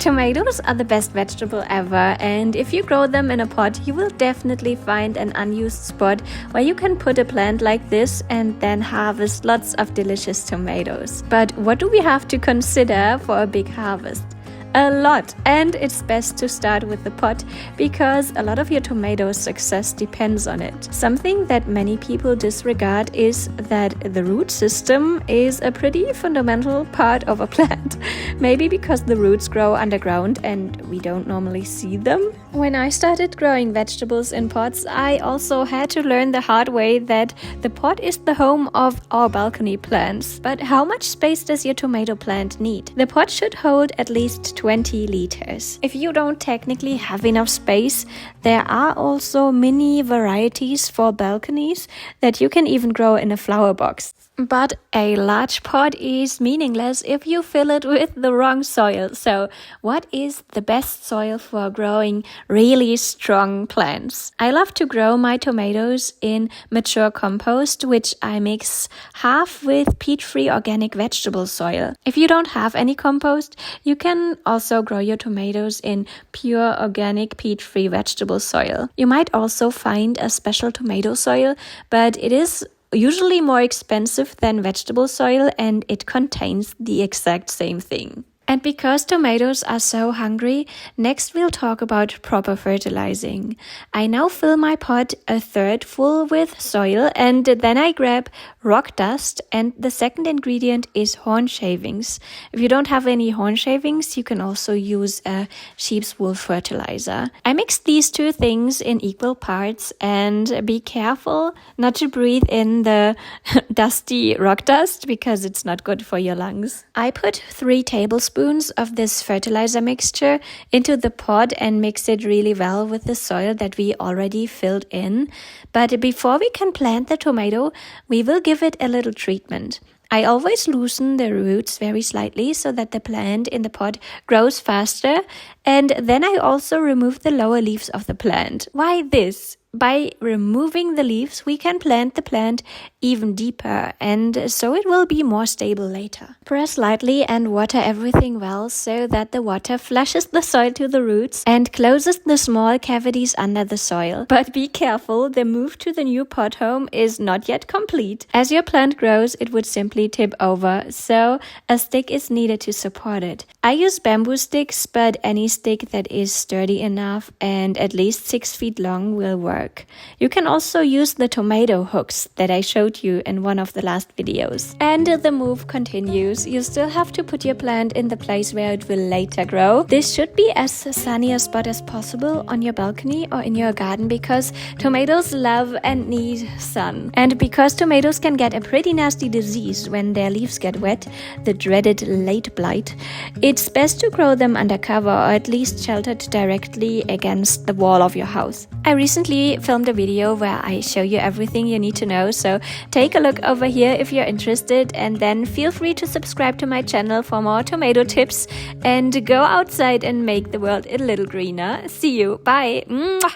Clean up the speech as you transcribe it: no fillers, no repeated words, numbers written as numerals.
Tomatoes are the best vegetable ever, and if you grow them in a pot, you will definitely find an unused spot where you can put a plant like this and then harvest lots of delicious tomatoes. But what do we have to consider for a big harvest? A lot, and it's best to start with the pot because a lot of your tomato success depends on it. Something that many people disregard is that the root system is a pretty fundamental part of a plant. Maybe because the roots grow underground and we don't normally see them. When I started growing vegetables in pots, I also had to learn the hard way that the pot is the home of our balcony plants. But how much space does your tomato plant need? The pot should hold at least 20 liters. If you don't technically have enough space, there are also mini varieties for balconies that you can even grow in a flower box. But a large pot is meaningless if you fill it with the wrong soil. So what is the best soil for growing really strong plants? I love to grow my tomatoes in mature compost, which I mix half with peat-free organic vegetable soil. If you don't have any compost, you can also grow your tomatoes in pure organic peat-free vegetable soil. You might also find a special tomato soil, but it is usually more expensive than vegetable soil and it contains the exact same thing. And because tomatoes are so hungry, next we'll talk about proper fertilizing. I now fill my pot a third full with soil and then I grab rock dust, and the second ingredient is horn shavings. If you don't have any horn shavings, you can also use a sheep's wool fertilizer. I mix these two things in equal parts and be careful not to breathe in the dusty rock dust because it's not good for your lungs. I put 3 tablespoons of this fertilizer mixture into the pot and mix it really well with the soil that we already filled in. But before we can plant the tomato, we will give it a little treatment. I always loosen the roots very slightly so that the plant in the pot grows faster, and then I also remove the lower leaves of the plant. Why this? By removing the leaves, we can plant the plant even deeper, and so it will be more stable later. Press lightly and water everything well so that the water flushes the soil to the roots and closes the small cavities under the soil. But be careful, the move to the new pot home is not yet complete. As your plant grows, it would simply tip over, so a stick is needed to support it. I use bamboo sticks, but any stick that is sturdy enough and at least 6 feet long will work. You can also use the tomato hooks that I showed you in one of the last videos. And the move continues. You still have to put your plant in the place where it will later grow. This should be as sunny a spot as possible on your balcony or in your garden because tomatoes love and need sun. And because tomatoes can get a pretty nasty disease when their leaves get wet, the dreaded late blight, it's best to grow them under cover or at least sheltered directly against the wall of your house. I recently filmed a video where I show you everything you need to know, so take a look over here if you're interested, and then feel free to subscribe to my channel for more tomato tips and go outside and make the world a little greener. See you. Bye. Mwah.